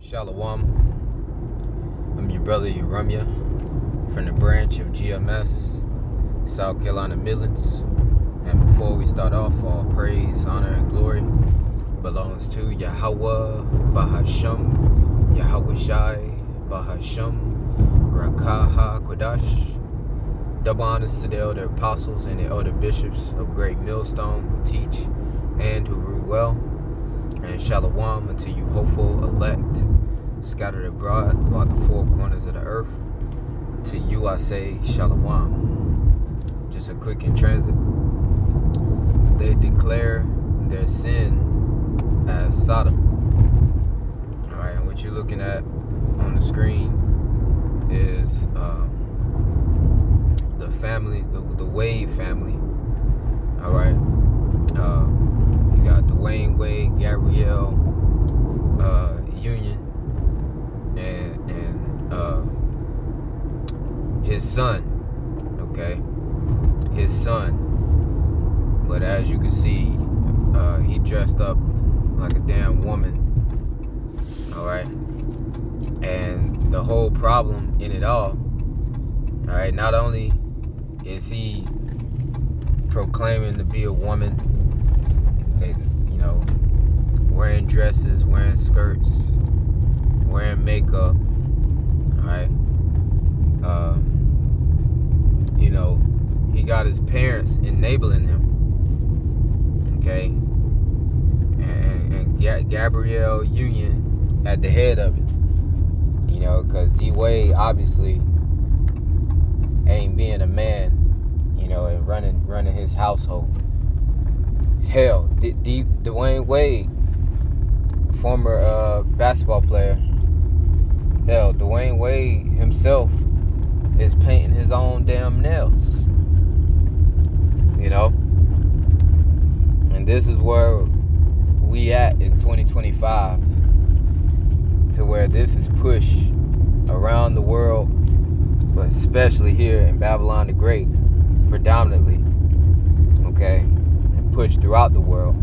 Shalawam. I'm your brother Yahawashi from the branch of GMS, South Carolina Midlands. And before we start off, all praise, honor, and glory belongs to Yahawah, Bahasham, Yahawashi, Bahasham, Rawchaa, HaQadash. Double honors to the elder apostles and the elder bishops of Great Millstone who teach and who rule well. And Shalawam unto you hopeful elect, scattered abroad throughout the four corners of the earth. To you I say Shalawam. Just a quick in transit. They declare their sin as Sodom. Alright, and what you're looking at on the screen is the family, the Wade family. Alright. You got Dwayne Wade, Gabrielle Union, and his son. Okay, his son. But as you can see, he dressed up like a damn woman. Alright, and the whole problem in it all. Alright, not only is he proclaiming to be a woman, wearing dresses, wearing skirts, wearing makeup, alright, he got his parents enabling him, okay, and Gabrielle Union at the head of it, because D-Wade obviously ain't being a man, and running his household. Hell, Dwayne Wade, former basketball player, Dwayne Wade himself is painting his own damn nails. And this is where we at in 2025, to where this is pushed around the world, but especially here in Babylon the Great, predominantly, okay, and pushed throughout the world.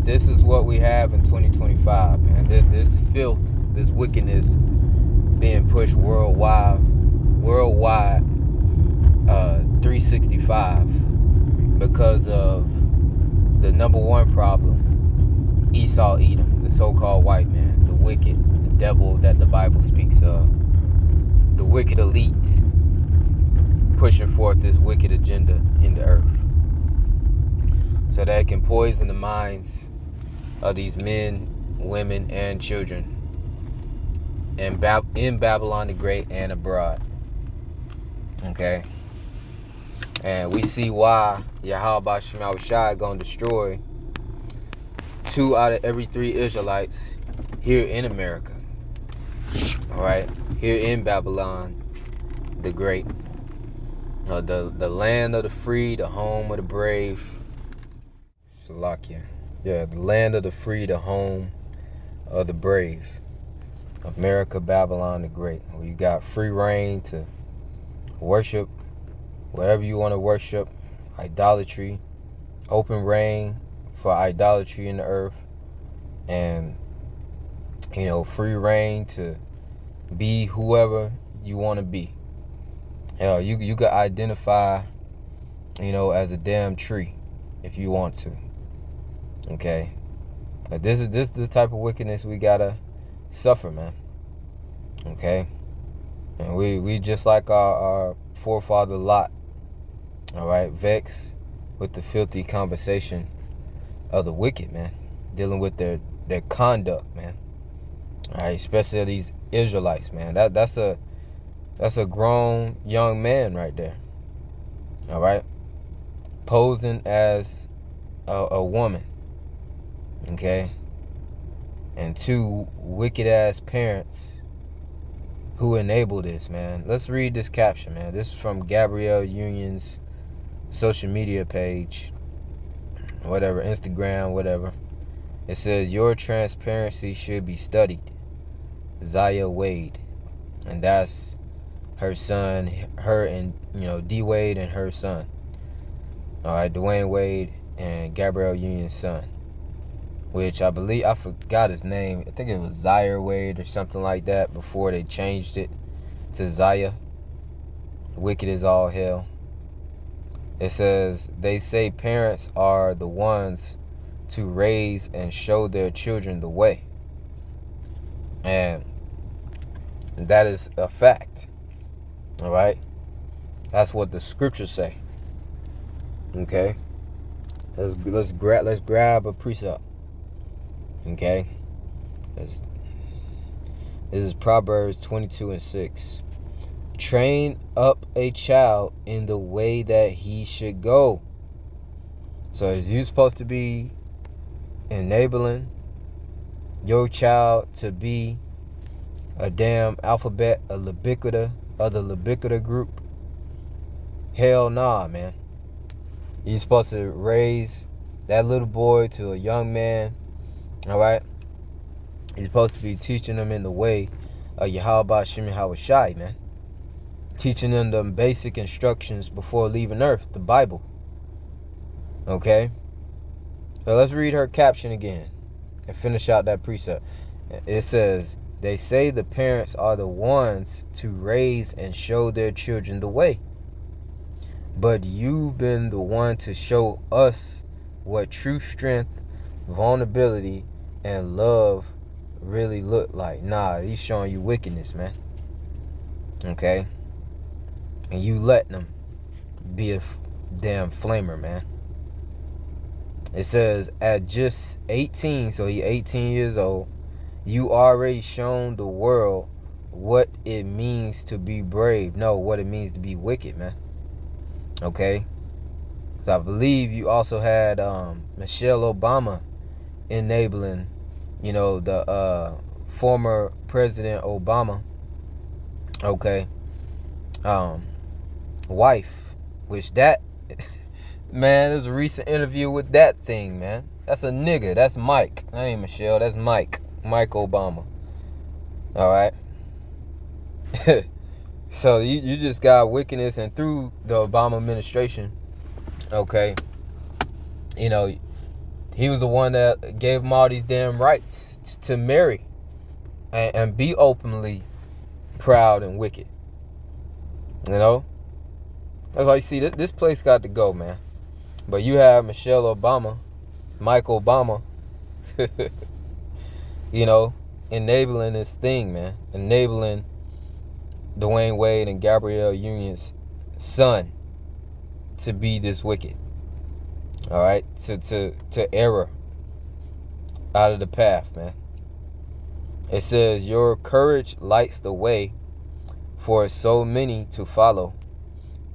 This is what we have in 2025, man. This filth, this wickedness being pushed worldwide, 365, because of the number one problem, Esau Edom, the so-called white man, the wicked, the devil that the Bible speaks of, the wicked elite pushing forth this wicked agenda in the earth, so that it can poison the minds of these men, women, and children in Babylon the Great and abroad. Okay? And we see why Yahawashi gonna destroy 2 out of every 3 Israelites here in America. Alright? Here in Babylon the Great. The land of the free, the home of the brave. Salakia. Yeah, the land of the free, the home of the brave. America, Babylon the Great. Where you got free reign to worship whatever you want to worship. Idolatry. Open reign for idolatry in the earth. And, free reign to be whoever you want to be. Hell, you could identify, as a damn tree if you want to. Okay, but this is the type of wickedness we gotta suffer, man. Okay, and we just like our forefather Lot. All right, vexed with the filthy conversation of the wicked, man, dealing with their conduct, man. All right, especially these Israelites, man. That's a grown young man right there. All right, posing as a woman. Okay, and 2 wicked ass parents who enable this, man. Let's read this caption, man. This is from Gabrielle Union's social media page, whatever, Instagram, whatever. It says, "Your transparency should be studied." Zaya Wade, and that's her son, her and D Wade and her son. All right, Dwayne Wade and Gabrielle Union's son. which I believe, I forgot his name. I think it was Zaire Wade or something like that before they changed it to Zaya. Wicked as all hell. It says, they say parents are the ones to raise and show their children the way. And that is a fact. All right? That's what the scriptures say. Okay? Let's grab a precept. Okay? This is Proverbs 22:6. Train up a child in the way that he should go. So you're supposed to be enabling your child to be a damn alphabet, a libicular of the libicular group? Hell nah, man. You're supposed to raise that little boy to a young man. Alright? You're supposed to be teaching them in the way of Yahawashi, man. Teaching them the basic instructions before leaving earth, the Bible. Okay? So let's read her caption again and finish out that precept. It says, they say the parents are the ones to raise and show their children the way. But you've been the one to show us what true strength, vulnerability, and love really look like. Nah, he's showing you wickedness, man. Okay? And you letting them be a damn flamer, man. It says, at just 18, so he 18 years old, you already shown the world what it means to be brave. No, what it means to be wicked, man. Okay? So I believe you also had Michelle Obama enabling, the former President Obama, okay, wife, which that, man, there's a recent interview with that thing, man. That's a nigga. That's Mike. That ain't Michelle. That's Mike. Mike Obama. All right. So you just got wickedness, and through the Obama administration, okay, he was the one that gave him all these damn rights to marry and be openly proud and wicked. That's why you see this place got to go, man. But you have Michelle Obama, Mike Obama, enabling this thing, man. Enabling Dwayne Wade and Gabrielle Union's son to be this wicked. All right? To error out of the path, man. It says, your courage lights the way for so many to follow,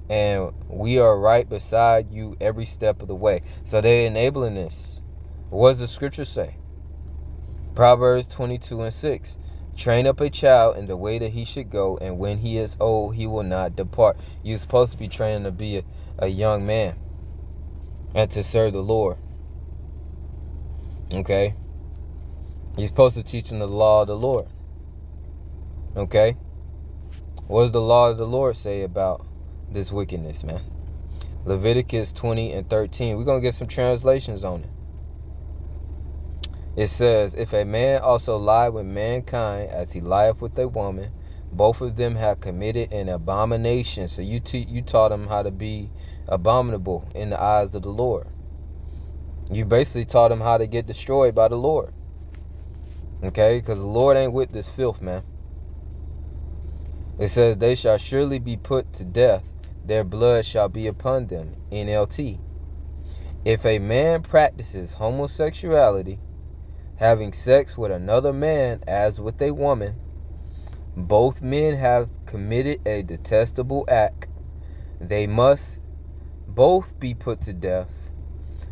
and we are right beside you every step of the way. So they're enabling this. What does the scripture say? Proverbs 22:6. Train up a child in the way that he should go, and when he is old, he will not depart. You're supposed to be training to be a young man and to serve the Lord. Okay? You're supposed to teach him the law of the Lord. Okay? What does the law of the Lord say about this wickedness, man? Leviticus 20:13. We're going to get some translations on it. It says, if a man also lie with mankind as he lieth with a woman, both of them have committed an abomination. So you taught them how to be abominable in the eyes of the Lord. You basically taught them how to get destroyed by the Lord. Okay? Because the Lord ain't with this filth, man. It says, they shall surely be put to death. Their blood shall be upon them. NLT. If a man practices homosexuality, having sex with another man as with a woman, both men have committed a detestable act. They must both be put to death,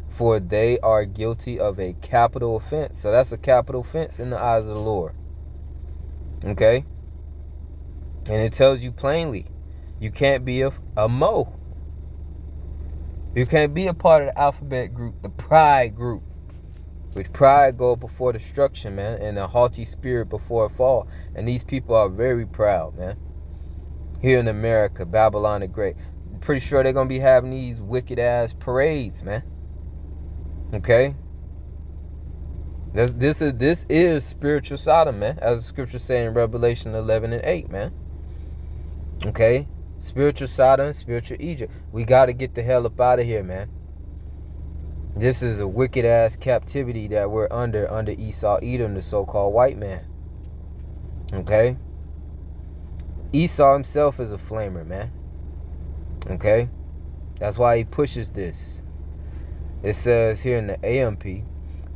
for they are guilty of a capital offense. So that's a capital offense in the eyes of the Lord. Okay? And it tells you plainly, you can't be a Mo. You can't be a part of the alphabet group, the pride group. Which pride go before destruction, man, and a haughty spirit before a fall. And these people are very proud, man. Here in America, Babylon the Great. I'm pretty sure they're going to be having these wicked ass parades, man. Okay? This is spiritual Sodom, man. As the scripture say in Revelation 11:8, man. Okay? Spiritual Sodom, spiritual Egypt. We got to get the hell up out of here, man. This is a wicked ass captivity that we're under Esau, Edom, the so-called white man. Okay? Esau himself is a flamer, man. Okay? That's why he pushes this. It says here in the AMP,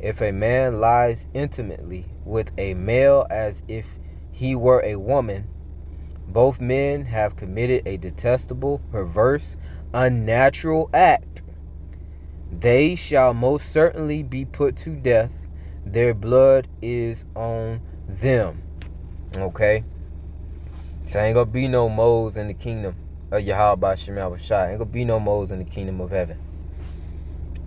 if a man lies intimately with a male as if he were a woman, both men have committed a detestable, perverse, unnatural act. They shall most certainly be put to death. Their blood is on them. Okay? So ain't gonna be no moles in the kingdom of Yahawah Bahasham. Ain't gonna be no moles in the kingdom of heaven.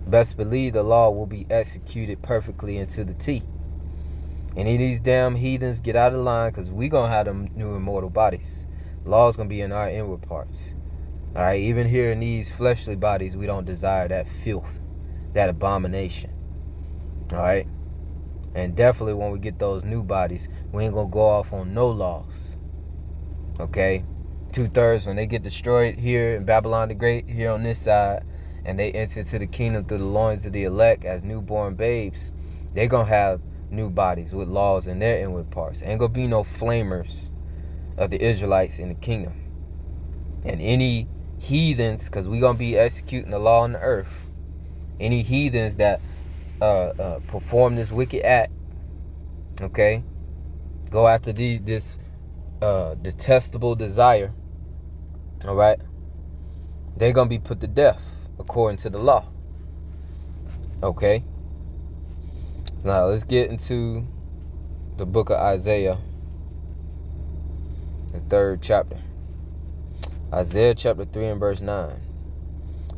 Best believe the law will be executed perfectly into the T. Any of these damn heathens get out of line, because we gonna have them new immortal bodies. Law's gonna be in our inward parts. Alright, even here in these fleshly bodies, we don't desire that filth, that abomination. Alright? And definitely when we get those new bodies, we ain't gonna go off on no laws. Okay? 2/3 when they get destroyed here in Babylon the Great, here on this side, and they enter into the kingdom through the loins of the elect as newborn babes, they gonna have new bodies with laws in their inward parts. Ain't gonna be no flamers of the Israelites in the kingdom. And any heathens, because we gonna be executing the law on the earth, any heathens that perform this wicked act, okay, go after this detestable desire, all right, they're gonna be put to death according to the law. Okay, now let's get into the book of Isaiah, the 3rd chapter. Isaiah chapter 3 and verse 9.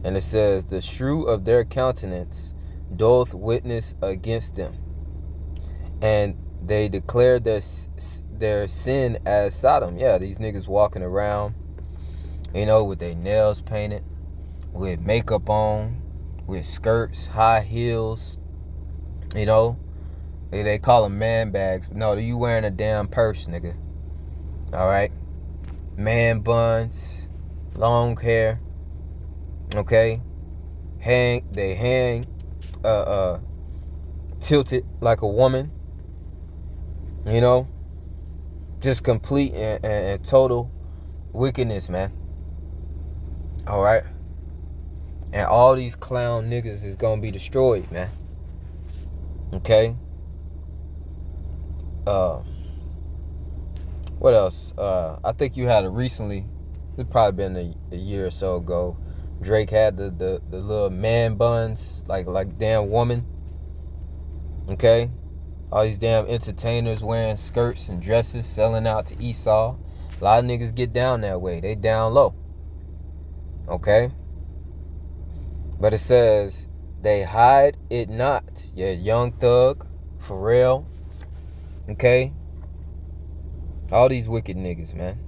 And it says, the shrew of their countenance doth witness against them, and they declare their sin as Sodom. Yeah, these niggas walking around, with their nails painted, with makeup on, with skirts, high heels, they call them man bags. But no, you wearing a damn purse, nigga. Alright? Man buns, long hair, okay? They hang tilted like a woman, just complete and total wickedness, man. Alright? And all these clown niggas is gonna be destroyed, man. Okay? What else? I think you had recently, it's probably been a year or so ago, Drake had the little man buns, like damn woman. Okay? All these damn entertainers wearing skirts and dresses, selling out to Esau. A lot of niggas get down that way. They down low. Okay? But it says, they hide it not. Yeah, Young Thug, Pharrell. Okay? All these wicked niggas, man.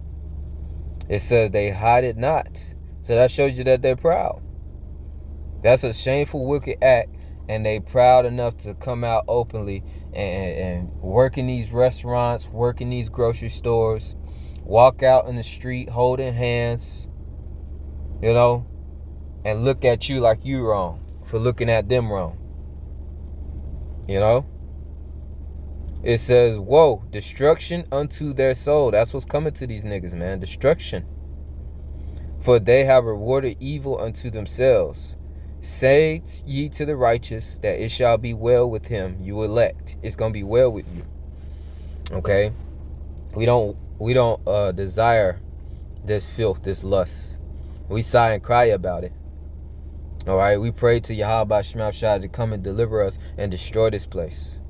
It says they hide it not. So that shows you that they're proud. That's a shameful, wicked act. And they proud enough to come out openly and work in these restaurants, work in these grocery stores, walk out in the street holding hands, and look at you like you wrong for looking at them wrong. It says, woe, destruction unto their soul. That's what's coming to these niggas, man. Destruction. For they have rewarded evil unto themselves. Say ye to the righteous that it shall be well with him, you elect. It's gonna be well with you. Okay? We don't desire this filth, this lust. We sigh and cry about it. Alright? We pray to Yahawah to come and deliver us and destroy this place.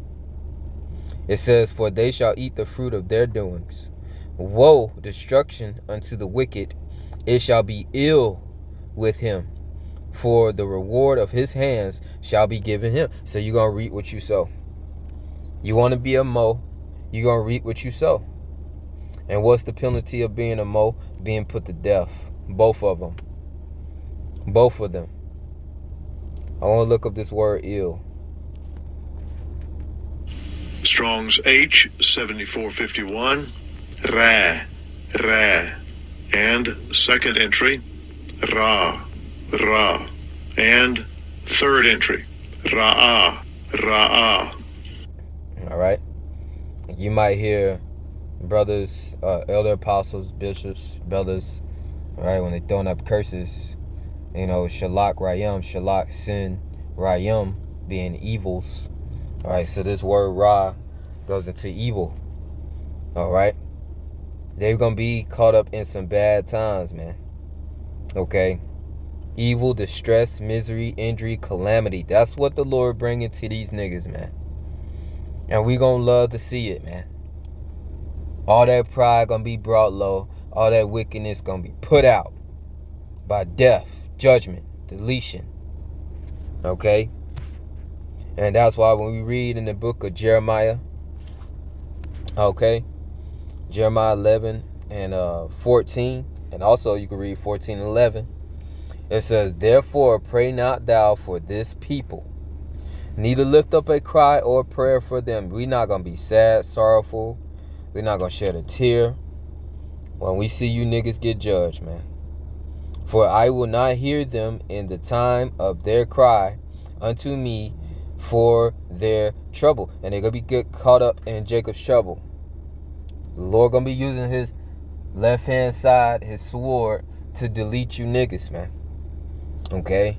It says, for they shall eat the fruit of their doings. Woe, destruction unto the wicked. It shall be ill with him. For the reward of his hands shall be given him. So you're going to reap what you sow. You want to be a mo, you're going to reap what you sow. And what's the penalty of being a mo? Being put to death. Both of them. Both of them. I want to look up this word ill. Strong's H 7451, Ra, Ra, and second entry, Ra, Ra, and third entry, Ra'ah, Ra'ah. All right. You might hear brothers, elder apostles, bishops, brothers, all right, when they're throwing up curses, Shalak, Rayam, Shalak, sin, Rayam, being evils. All right, so this word Ra goes into evil. All right. They're going to be caught up in some bad times, man. Okay. Evil, distress, misery, injury, calamity. That's what the Lord bringing to these niggas, man. And we going to love to see it, man. All that pride going to be brought low. All that wickedness going to be put out by death, judgment, deletion. Okay? And that's why when we read in the book of Jeremiah, okay, Jeremiah 11 and 14, and also you can read 14 and 11, it says, therefore pray not thou for this people, neither lift up a cry or a prayer for them. We're not going to be sad, sorrowful. We're not going to shed a tear when we see you niggas get judged, man. For I will not hear them in the time of their cry unto me for their trouble. And they're going to get caught up in Jacob's trouble. The Lord going to be using his left hand side, his sword, to delete you niggas, man. Okay?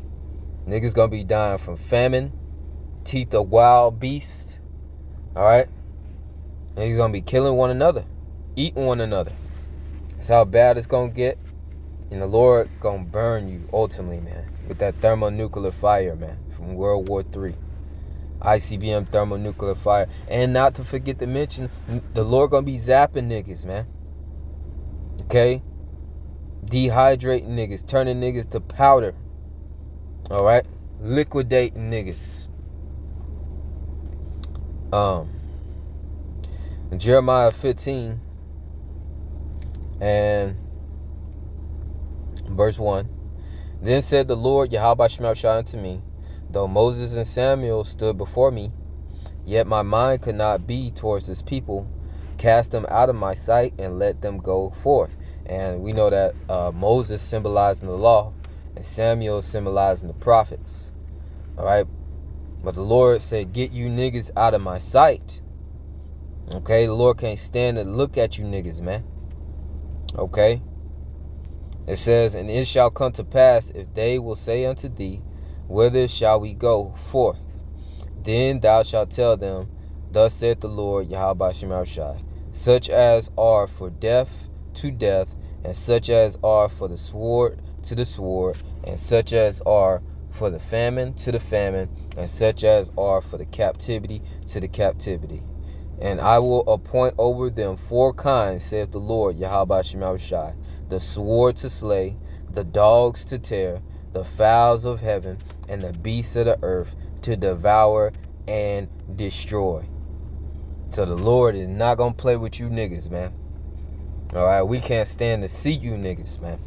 Niggas going to be dying from famine, teeth of wild beasts. Alright? Niggas going to be killing one another, eating one another. That's how bad it's going to get. And the Lord going to burn you ultimately, man, with that thermonuclear fire, man, from World War III. ICBM thermonuclear fire. And not to forget to mention, the Lord going to be zapping niggas, man. Okay? Dehydrating niggas, turning niggas to powder. Alright? Liquidating niggas. Jeremiah 15 and verse 1. Then said the Lord Yahawashi unto me, though Moses and Samuel stood before me, yet my mind could not be towards this people. Cast them out of my sight and let them go forth. And we know that Moses symbolizing the law and Samuel symbolizing the prophets. Alright? But the Lord said, get you niggas out of my sight. Okay? The Lord can't stand to look at you niggas, man. Okay? It says, and it shall come to pass, if they will say unto thee, whither shall we go forth? Then thou shalt tell them, thus saith the Lord Yahawashi, such as are for death to death, and such as are for the sword to the sword, and such as are for the famine to the famine, and such as are for the captivity to the captivity. And I will appoint over them 4 kinds, saith the Lord Yahawashi, the sword to slay, the dogs to tear, the fowls of heaven, and the beasts of the earth to devour and destroy. So the Lord is not going to play with you niggas, man. Alright, we can't stand to see you niggas, man.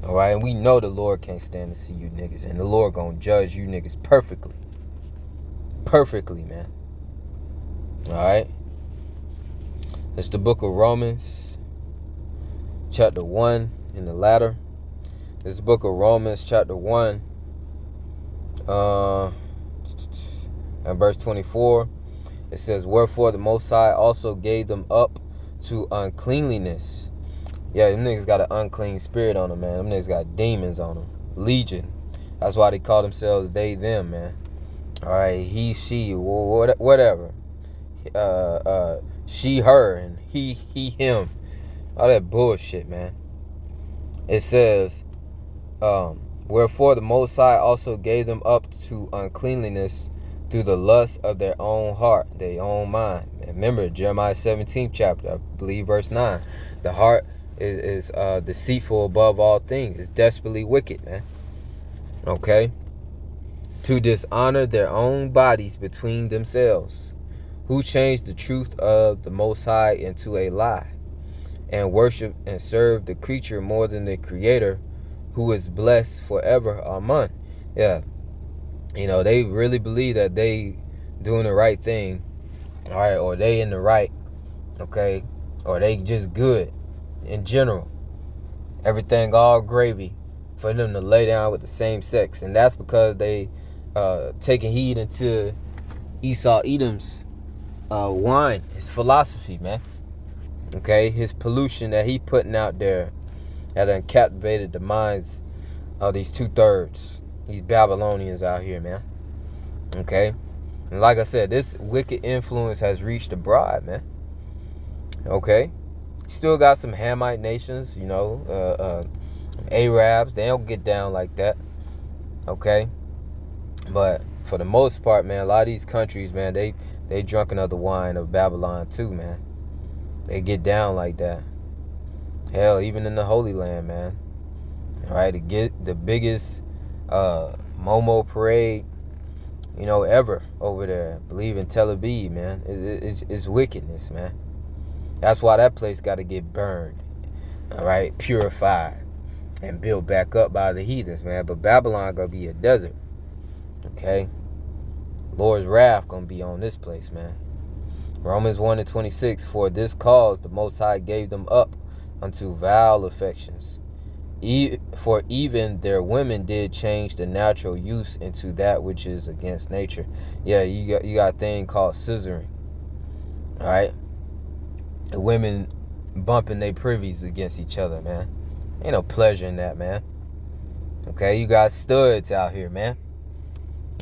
Alright, and we know the Lord can't stand to see you niggas. And the Lord going to judge you niggas perfectly. Perfectly, man. Alright. It's the book of Romans, chapter 1 in the latter. It's the book of Romans, chapter 1, and verse 24. It says, wherefore the Most High also gave them up to uncleanliness. Yeah, them niggas got an unclean spirit on them, man. Them niggas got demons on them. Legion. That's why they call themselves they, them, man. Alright, he, she, whatever. She, her, and he, him. All that bullshit, man. It says, wherefore the Most High also gave them up to uncleanliness through the lust of their own heart, their own mind. And remember, Jeremiah 17th chapter, I believe verse 9. The heart is deceitful above all things. It's desperately wicked, man. Okay? To dishonor their own bodies between themselves, who changed the truth of the Most High into a lie, and worship and serve the creature more than the Creator, who is blessed forever. Amen. Yeah. They really believe that they doing the right thing All right, or they in the right, okay, or they just good in general. Everything all gravy for them to lay down with the same sex, and that's because they taking heed into Esau Edom's wine, his philosophy, man. Okay, his pollution that he putting out there that done captivated the minds of these 2/3, these Babylonians out here, man. Okay, and like I said, this wicked influence has reached abroad, man. Okay, still got some Hamite nations, Arabs. They don't get down like that. Okay, but for the most part, man, a lot of these countries, man, they drunken of the wine of Babylon too, man. They get down like that. Hell, even in the Holy Land, man. All right, to get the biggest Momo parade, ever over there. I believe in Tel Aviv, man. It's wickedness, man. That's why that place got to get burned. All right, purified and built back up by the heathens, man. But Babylon gonna be a desert. Okay, Lord's wrath gonna be on this place, man. Romans 1:26, for this cause the Most High gave them up unto vile affections. For even their women did change the natural use into that which is against nature. Yeah, you got a thing called scissoring. All right, the women bumping their privies against each other, man. Ain't no pleasure in that, man. Okay, you got studs out here, man.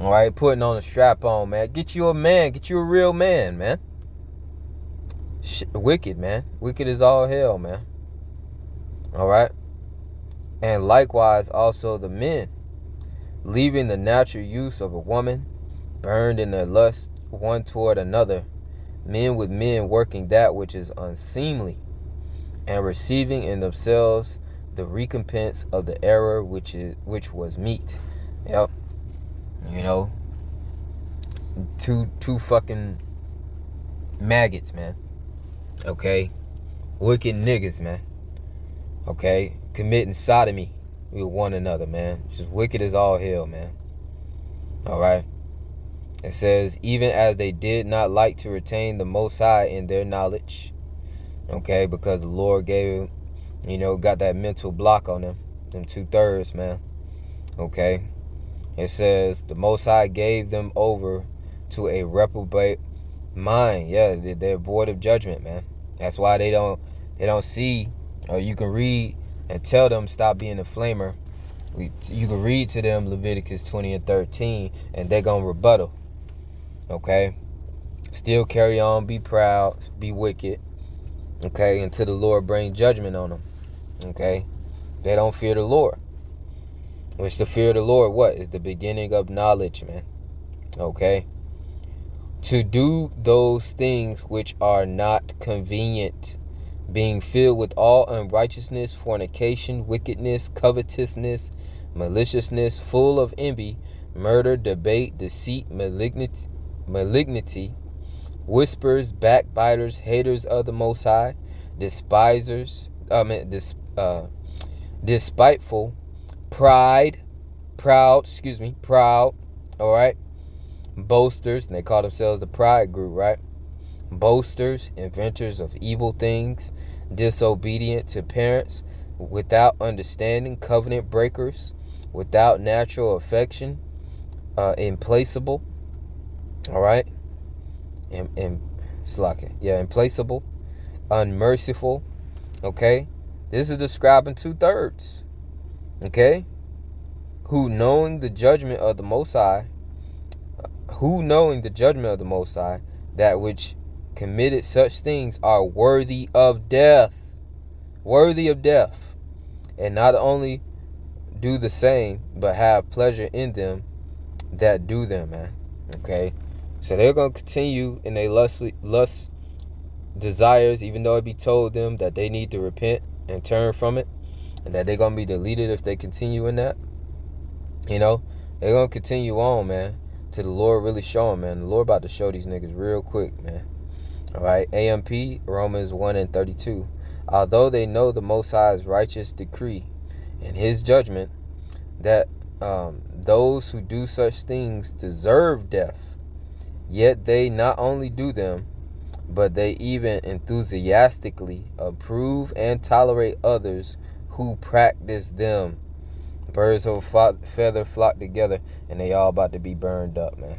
All right, putting on a strap on, man. Get you a man. Get you a real man, man. Wicked, man. Wicked as all hell, man. All right. And likewise also the men, leaving the natural use of a woman, burned in their lust one toward another, men with men working that which is unseemly, and receiving in themselves the recompense of the error which was meet. Yep. Two fucking maggots, man. Okay, wicked niggas, man. Okay, committing sodomy with one another, man. Just wicked as all hell, man. All right. It says, even as they did not like to retain the Most High in their knowledge. Okay, because the Lord gave them, got that mental block on them 2/3, man. Okay. It says the Most High gave them over to a reprobate mind. Yeah, they're void of judgment, man. That's why they don't see, or you can read and tell them stop being a flamer. You can read to them Leviticus 20:13, and they're gonna rebuttal. Okay, still carry on, be proud, be wicked. Okay, until the Lord bring judgment on them. Okay, they don't fear the Lord. Which the fear of the Lord, what is the beginning of knowledge, man? Okay, to do those things which are not convenient, being filled with all unrighteousness, fornication, wickedness, covetousness, maliciousness, full of envy, murder, debate, deceit, malignity, whispers, backbiters, haters of the Most High, despiteful, proud, all right, boasters, and they call themselves the pride group, right? Boasters, inventors of evil things, disobedient to parents, without understanding, covenant breakers, without natural affection, implacable, all right, implacable, unmerciful. Okay, this is describing 2/3. Okay, who knowing the judgment of the Most High, that which committed such things are worthy of death, and not only do the same, but have pleasure in them that do them, man. Okay, so they're gonna continue in their lust desires, even though it be told them that they need to repent and turn from it, and that they're gonna be deleted if they continue in that. They're gonna continue on, man, till the Lord really show them, man. The Lord about to show these niggas real quick, man. All right, AMP, Romans 1:32. Although they know the Most High's righteous decree and his judgment, that those who do such things deserve death, yet they not only do them, but they even enthusiastically approve and tolerate others who practice them. Birds of a feather flock together, and they all about to be burned up, man.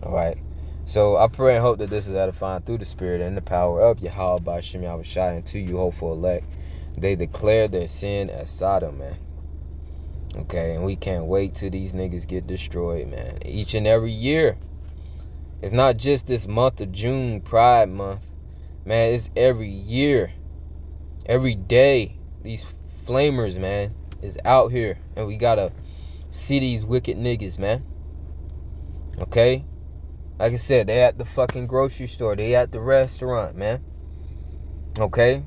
All right. So I pray and hope that this is edifying through the Spirit and the power of Yahawah, Bahasham, Yahawashi, and to you hopeful elect. They declare their sin as Sodom, man. Okay, and we can't wait till these niggas get destroyed, man. Each and every year. It's not just this month of June, Pride Month. Man, it's every year. Every day. These flamers, man, is out here. And we gotta see these wicked niggas, man. Okay? Like I said, they at the fucking grocery store. They at the restaurant, man. Okay?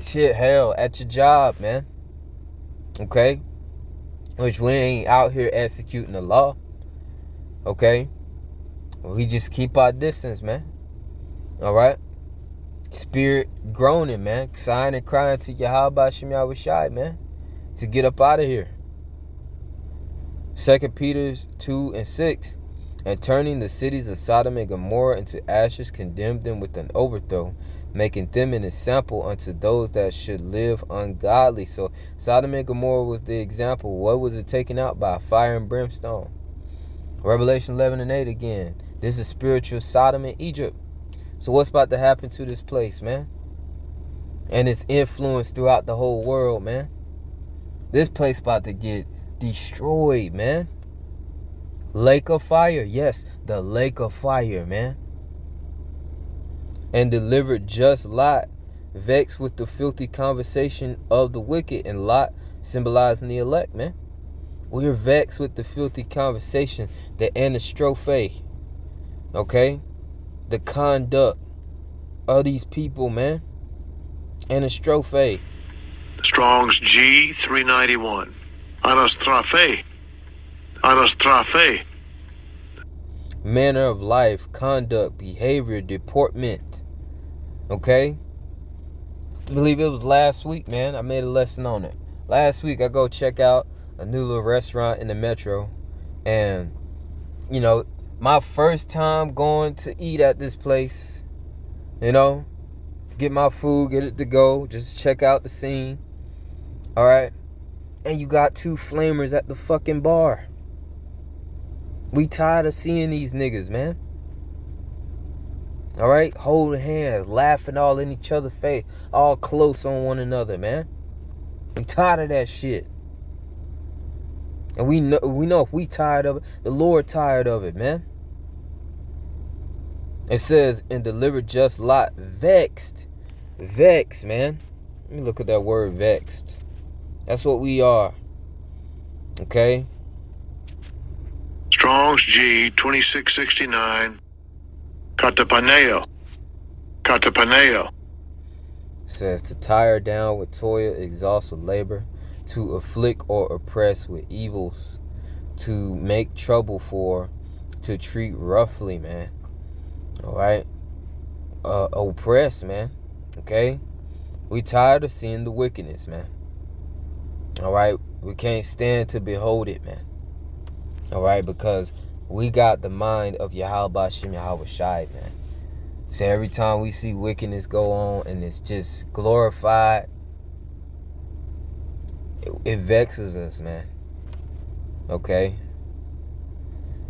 Shit, hell, at your job, man. Okay? Which we ain't out here executing the law. Okay? We just keep our distance, man. Alright? Spirit groaning, man. Sighing and crying to Yahawah, Yahawashi, man. To get up out of here. 2 Peter 2 and 6. And turning the cities of Sodom and Gomorrah into ashes, condemned them with an overthrow, making them an example unto those that should live ungodly. So Sodom and Gomorrah was the example. What was it taken out by? Fire and brimstone. Revelation 11 and 8 again. This is spiritual Sodom and Egypt. So what's about to happen to this place, man? And its influence throughout the whole world, man. This place about to get destroyed, man. Lake of fire. Yes, the lake of fire, man. And delivered just Lot, vexed with the filthy conversation of the wicked. And Lot symbolizing the elect, man. We're vexed with the filthy conversation, the anastrophe. Okay? The conduct of these people, man. Anastrophe. Strong's G 391. Anastrophe. Anastrophe. Manner of life, conduct, behavior, deportment. Okay? I believe it was last week, man. I made a lesson on it. Last week, I go check out a new little restaurant in the metro. And, you know, my first time going to eat at this place, you know, to get my food, get it to go, just check out the scene. All right? And you got two flamers at the fucking bar. We tired of seeing these niggas, man. All right? Holding hands, laughing all in each other's face, all close on one another, man. We tired of that shit. And we know if we tired of it, the Lord tired of it, man. It says, and delivered just Lot, vexed. Vexed, man. Let me look at that word, vexed. That's what we are. Okay? Strong's G 2669. Katapaneo. Katapaneo. Says to tire down with toil, exhaust with labor, to afflict or oppress with evils, to make trouble for, to treat roughly, man. All right? Oppress, man. Okay? We tired of seeing the wickedness, man. All right? We can't stand to behold it, man. All right? Because we got the mind of Yahawah, Yahawashi, man. So every time we see wickedness go on and it's just glorified, it vexes us, man. Okay?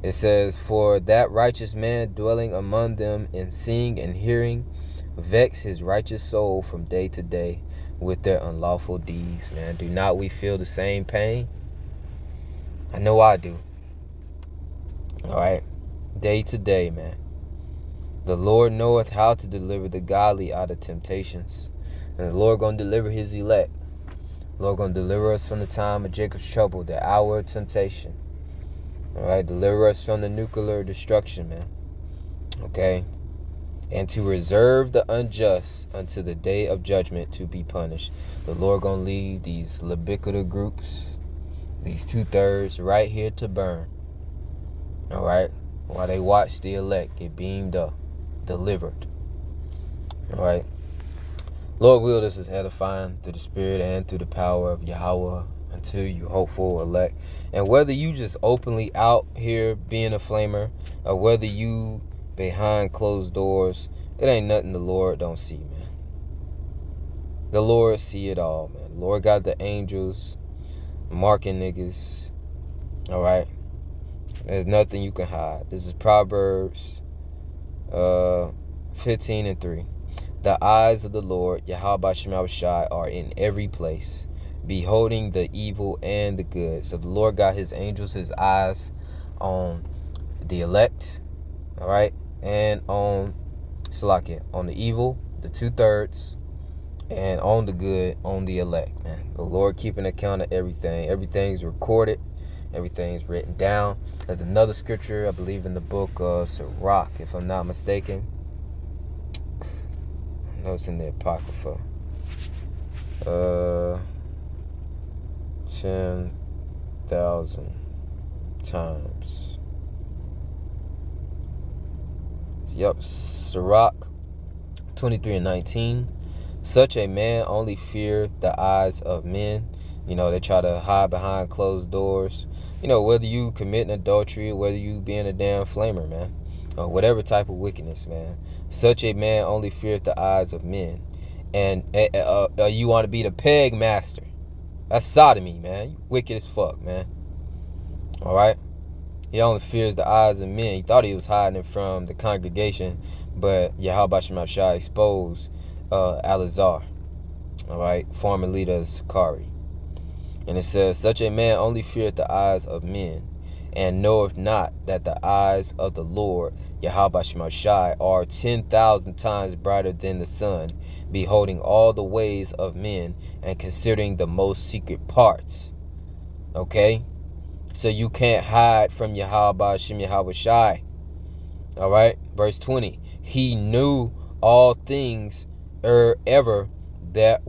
It says, for that righteous man dwelling among them in seeing and hearing, vex his righteous soul from day to day with their unlawful deeds, man. Do not we feel the same pain? I know I do. All right? Day to day, man. The Lord knoweth how to deliver the godly out of temptations. And the Lord going to deliver his elect. The Lord going to deliver us from the time of Jacob's trouble, the hour of temptation. All right? Deliver us from the nuclear destruction, man. Okay? And to reserve the unjust unto the day of judgment to be punished. The Lord going to leave these Leviticus groups, these 2/3, right here to burn. All right? While they watch the elect get beamed up, delivered. All right? Lord will, this is edifying through the Spirit and through the power of Yahawah unto you hopeful elect. And whether you just openly out here being a flamer, or whether you behind closed doors It ain't nothing the Lord don't see, man. The Lord see it all, man. The Lord got the angels marking niggas. Alright? There's nothing you can hide. This is Proverbs 15:3. The eyes of the Lord, Yahawashi, are in every place, beholding the evil and the good. So the Lord got his angels, his eyes on the elect, all right, and on Salakia, on the evil, the 2/3, and on the good, on the elect, man. The Lord keeping account of everything. Everything's recorded. Everything's written down. There's another scripture, I believe, in the book of Sirach, if I'm not mistaken. I know it's in the Apocrypha. 10,000 times. Yep, Sirach 23:19. Such a man only fear the eyes of men. You know, they try to hide behind closed doors. You know, whether you committing adultery, whether you being a damn flamer, man, or whatever type of wickedness, man. Such a man only feareth the eyes of men. And you want to be the peg master. That's sodomy, man. You wicked as fuck, man. All right? He only fears the eyes of men. He thought he was hiding from the congregation, but Yahawashi exposed Alazar, all right, former leader of the Sakari. And it says, such a man only feareth the eyes of men, and knoweth not that the eyes of the Lord, Yahawashi, are 10,000 times brighter than the sun, beholding all the ways of men, and considering the most secret parts. Okay? So you can't hide from Yahawashi. All right? Verse 20. He knew all things ever that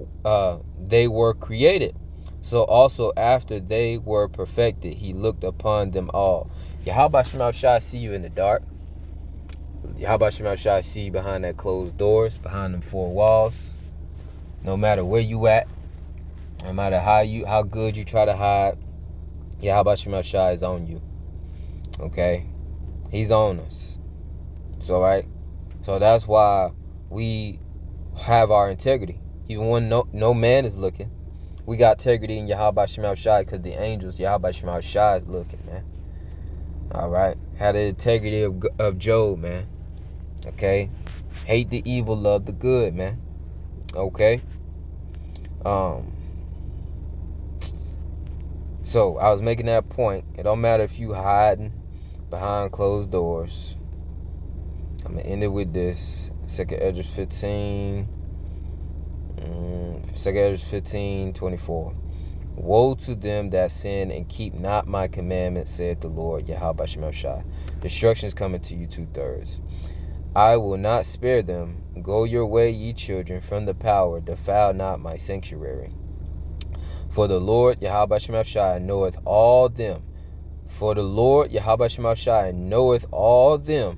they were created. So also after they were perfected, he looked upon them all. Yahawashi see you in the dark. Yahawashi see you behind that closed doors, behind them four walls. No matter where you at, no matter how good you try to hide, Yahawashi is on you. Okay? He's on us. So right? So that's why we have our integrity. Even when no man is looking. We got integrity in Yahawashi because the angels, Yahawashi is looking, man. Alright? Had the integrity of Job, man. Okay? Hate the evil, love the good, man. Okay? So I was making that point. It don't matter if you hiding behind closed doors. I'm gonna end it with this. 2nd Esdras 15. 2nd Esdras 15:24. Woe to them that sin and keep not my commandments, saith the Lord, Yahawashi. Destruction is coming to you 2/3. I will not spare them. Go your way, ye children, from the power. Defile not my sanctuary. For the Lord, Yahawashi, knoweth all them. For the Lord, Yahawashi, knoweth all them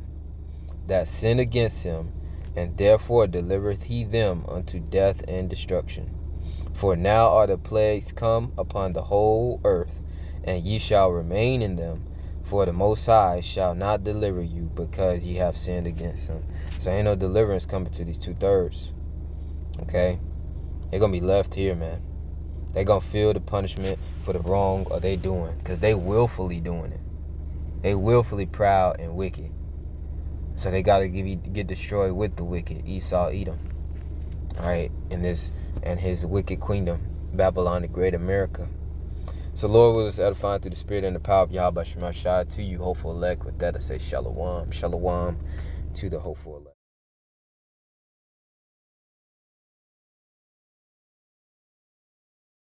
that sin against him, and therefore delivereth he them unto death and destruction. For now are the plagues come upon the whole earth, and ye shall remain in them. For the Most High shall not deliver you, because ye have sinned against him. So ain't no deliverance coming to these 2/3. Okay? They're going to be left here, man. They're going to feel the punishment for the wrong or they doing, because they willfully doing it. They willfully proud and wicked. So they got to get destroyed with the wicked, Esau, Edom. All right? And his wicked queendom, Babylon, the great America. So Lord will us edifying through the spirit and the power of Yahawashi to you, hopeful elect. With that I say Shalawam. Shalawam to the hopeful elect.